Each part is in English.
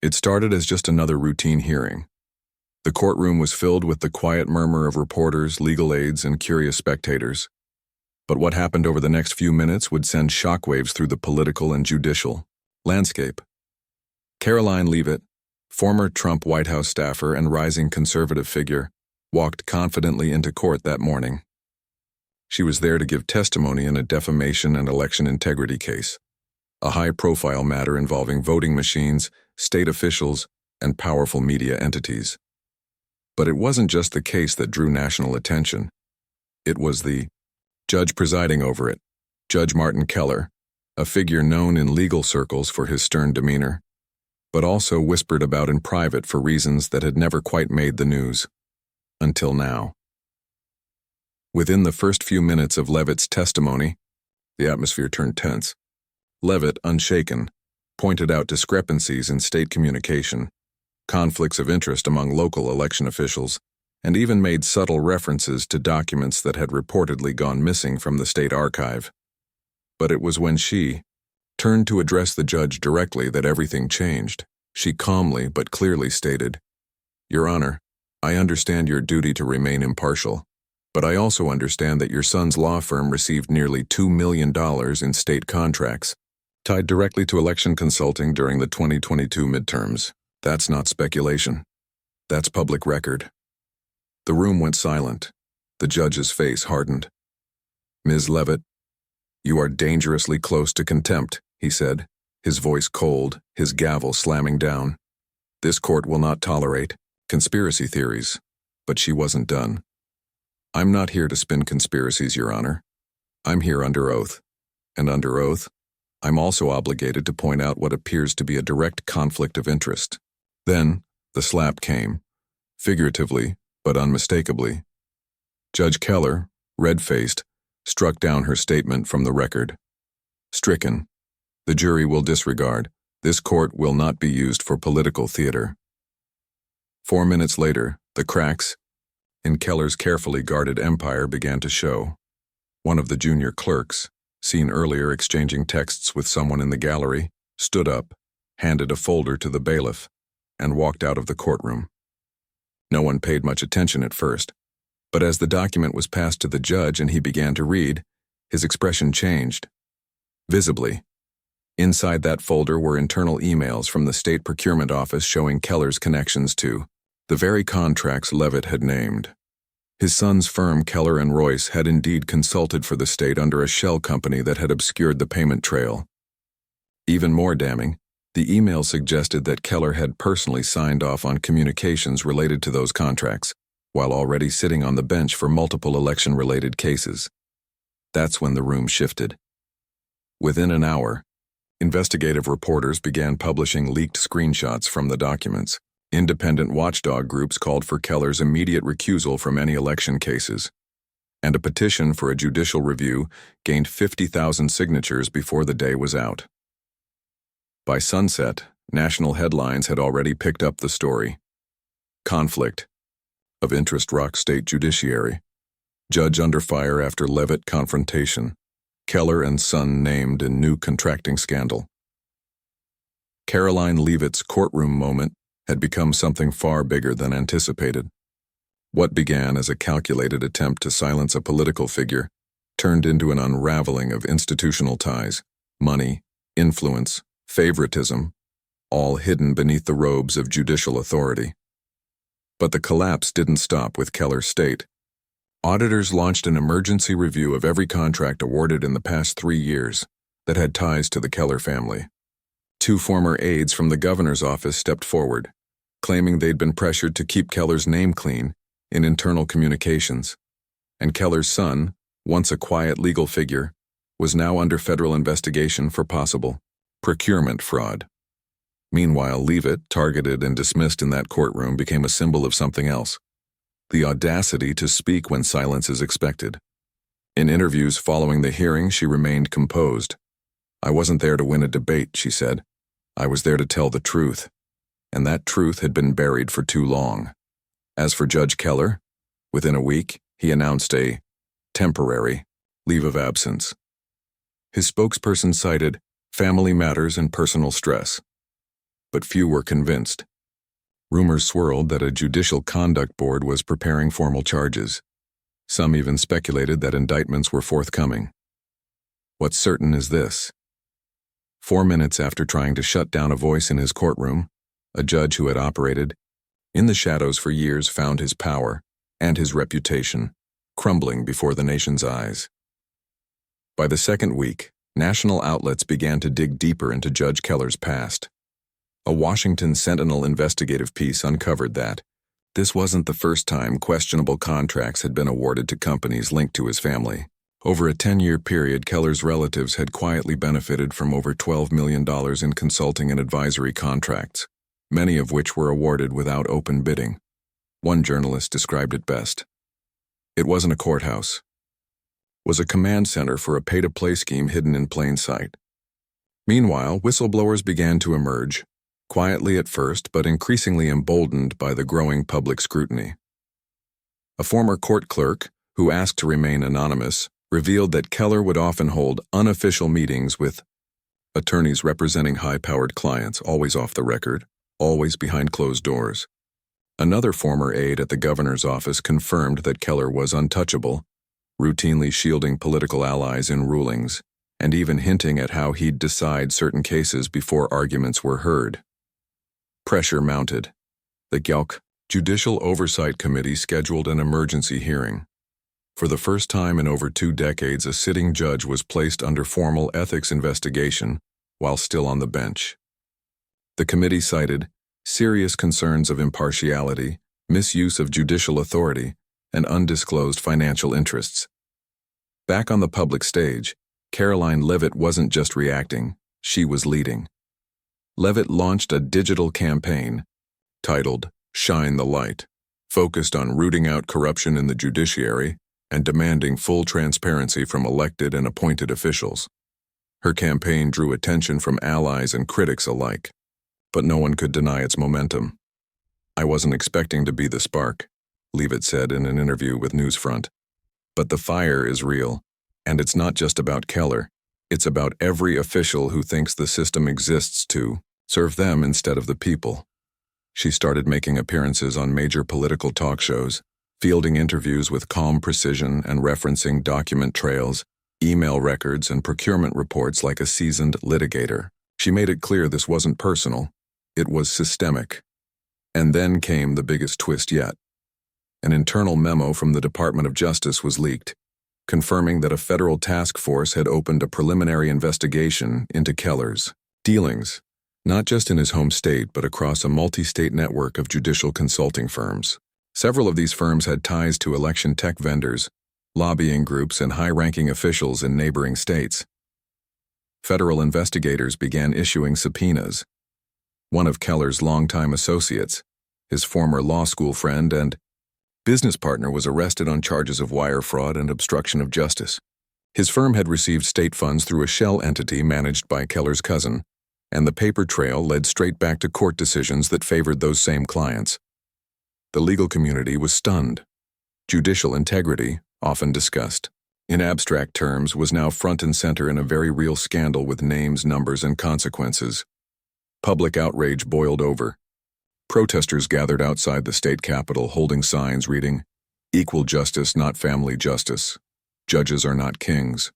It started as just another routine hearing. The courtroom was filled with the quiet murmur of reporters, legal aides, and curious spectators. But what happened over the next few minutes would send shockwaves through the political and judicial landscape. Karoline Leavitt, former Trump White House staffer and rising conservative figure, walked confidently into court that morning. She was there to give testimony in a defamation and election integrity case, a high-profile matter involving voting machines, state officials, and powerful media entities. But it wasn't just the case that drew national attention. It was the judge presiding over it, Judge Martin Keller, a figure known in legal circles for his stern demeanor, but also whispered about in private for reasons that had never quite made the news. Until now. Within the first few minutes of Leavitt's testimony, the atmosphere turned tense. Leavitt, unshaken, pointed out discrepancies in state communication, conflicts of interest among local election officials, and even made subtle references to documents that had reportedly gone missing from the state archive. But it was when she turned to address the judge directly that everything changed. She calmly but clearly stated, "Your Honor, I understand your duty to remain impartial, but I also understand that your son's law firm received nearly $2 million in state contracts, tied directly to election consulting during the 2022 midterms. That's not speculation. That's public record." The room went silent. The judge's face hardened. "Ms. Leavitt, you are dangerously close to contempt," he said, his voice cold, his gavel slamming down. "This court will not tolerate conspiracy theories." But she wasn't done. "I'm not here to spin conspiracies, Your Honor. I'm here under oath. And under oath, I'm also obligated to point out what appears to be a direct conflict of interest." Then, the slap came, figuratively but unmistakably. Judge Keller, red-faced, struck down her statement from the record. "Stricken. The jury will disregard. This court will not be used for political theater." 4 minutes later, the cracks in Keller's carefully guarded empire began to show. One of the junior clerks, seen earlier exchanging texts with someone in the gallery, stood up, handed a folder to the bailiff, and walked out of the courtroom. No one paid much attention at first, but as the document was passed to the judge and he began to read, his expression changed. Visibly. Inside that folder were internal emails from the state procurement office showing Keller's connections to the very contracts Leavitt had named. His son's firm, Keller and Royce, had indeed consulted for the state under a shell company that had obscured the payment trail. Even more damning, the email suggested that Keller had personally signed off on communications related to those contracts, while already sitting on the bench for multiple election-related cases. That's when the room shifted. Within an hour, investigative reporters began publishing leaked screenshots from the documents. Independent watchdog groups called for Keller's immediate recusal from any election cases, and a petition for a judicial review gained 50,000 signatures before the day was out. By sunset, national headlines had already picked up the story. Conflict of interest rocks state judiciary. Judge under fire after Leavitt confrontation. Keller and son named in new contracting scandal. Karoline Leavitt's courtroom moment had become something far bigger than anticipated. What began as a calculated attempt to silence a political figure turned into an unraveling of institutional ties, money, influence, favoritism, all hidden beneath the robes of judicial authority. But the collapse didn't stop with Keller's state. Auditors launched an emergency review of every contract awarded in the past 3 years that had ties to the Keller family. 2 former aides from the governor's office stepped forward, claiming they'd been pressured to keep Keller's name clean in internal communications, and Keller's son, once a quiet legal figure, was now under federal investigation for possible procurement fraud. Meanwhile, Leavitt, targeted and dismissed in that courtroom, became a symbol of something else: the audacity to speak when silence is expected. In interviews following the hearing, she remained composed. "I wasn't there to win a debate," she said. "I was there to tell the truth. And that truth had been buried for too long." As for Judge Keller, within a week, he announced a temporary leave of absence. His spokesperson cited family matters and personal stress. but few were convinced. Rumors swirled that a judicial conduct board was preparing formal charges. Some even speculated that indictments were forthcoming. What's certain is this. 4 minutes after trying to shut down a voice in his courtroom, a judge who had operated in the shadows for years found his power and his reputation crumbling before the nation's eyes. By the second week, national outlets began to dig deeper into Judge Keller's past. A Washington Sentinel investigative piece uncovered that this wasn't the first time questionable contracts had been awarded to companies linked to his family. Over a 10-year period, Keller's relatives had quietly benefited from over $12 million in consulting and advisory contracts, many of which were awarded without open bidding. One journalist described it best. It wasn't a courthouse. It was a command center for a pay-to-play scheme hidden in plain sight. Meanwhile, whistleblowers began to emerge, quietly at first but increasingly emboldened by the growing public scrutiny. A former court clerk, who asked to remain anonymous, revealed that Keller would often hold unofficial meetings with attorneys representing high-powered clients, always off the record, always behind closed doors. Another former aide at the governor's office confirmed that Keller was untouchable, routinely shielding political allies in rulings, and even hinting at how he'd decide certain cases before arguments were heard. Pressure mounted. The Judicial Oversight Committee scheduled an emergency hearing. For the first time in over 2 decades, a sitting judge was placed under formal ethics investigation while still on the bench. The committee cited serious concerns of impartiality, misuse of judicial authority, and undisclosed financial interests. Back on the public stage, Karoline Leavitt wasn't just reacting, she was leading. Leavitt launched a digital campaign titled Shine the Light, focused on rooting out corruption in the judiciary and demanding full transparency from elected and appointed officials. Her campaign drew attention from allies and critics alike, but no one could deny its momentum. "I wasn't expecting to be the spark," Leavitt said in an interview with Newsfront. "But the fire is real, and it's not just about Keller. It's about every official who thinks the system exists to serve them instead of the people." She started making appearances on major political talk shows, fielding interviews with calm precision and referencing document trails, email records, and procurement reports like a seasoned litigator. She made it clear this wasn't personal, it was systemic. And then came the biggest twist yet. An internal memo from the Department of Justice was leaked, confirming that a federal task force had opened a preliminary investigation into Keller's dealings, not just in his home state but across a multi-state network of judicial consulting firms. Several of these firms had ties to election tech vendors, lobbying groups, and high-ranking officials in neighboring states. Federal investigators began issuing subpoenas. One of Keller's longtime associates, his former law school friend and business partner, was arrested on charges of wire fraud and obstruction of justice. His firm had received state funds through a shell entity managed by Keller's cousin, and the paper trail led straight back to court decisions that favored those same clients. The legal community was stunned. Judicial integrity, often discussed in abstract terms, was now front and center in a very real scandal with names, numbers, and consequences. Public outrage boiled over. Protesters gathered outside the state capitol holding signs reading, "Equal justice, not family justice. Judges are not kings.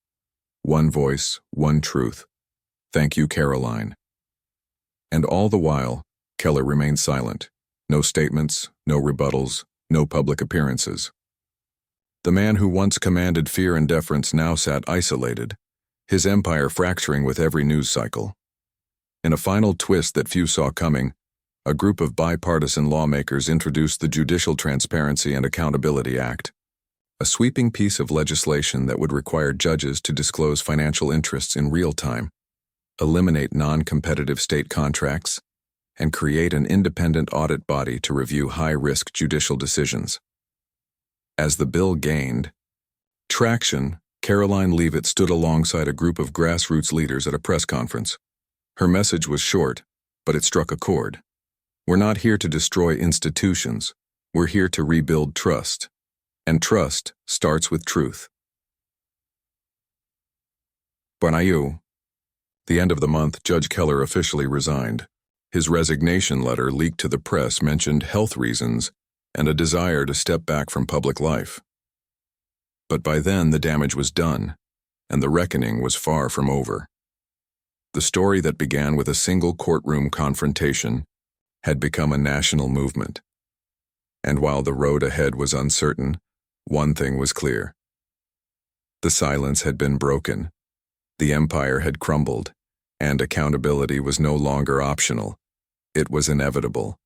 One voice, one truth. Thank you, Karoline." And all the while, Keller remained silent. No statements, no rebuttals, no public appearances. The man who once commanded fear and deference now sat isolated, his empire fracturing with every news cycle. In a final twist that few saw coming, a group of bipartisan lawmakers introduced the Judicial Transparency and Accountability Act, a sweeping piece of legislation that would require judges to disclose financial interests in real time, eliminate non-competitive state contracts, and create an independent audit body to review high-risk judicial decisions. As the bill gained traction, Karoline Leavitt stood alongside a group of grassroots leaders at a press conference. Her message was short, but it struck a chord. "We're not here to destroy institutions. We're here to rebuild trust. And trust starts with truth." The end of the month, Judge Keller officially resigned. His resignation letter leaked to the press mentioned health reasons and a desire to step back from public life. But by then the damage was done, and the reckoning was far from over. The story that began with a single courtroom confrontation had become a national movement. And while the road ahead was uncertain, one thing was clear. The silence had been broken, the empire had crumbled, and accountability was no longer optional. It was inevitable.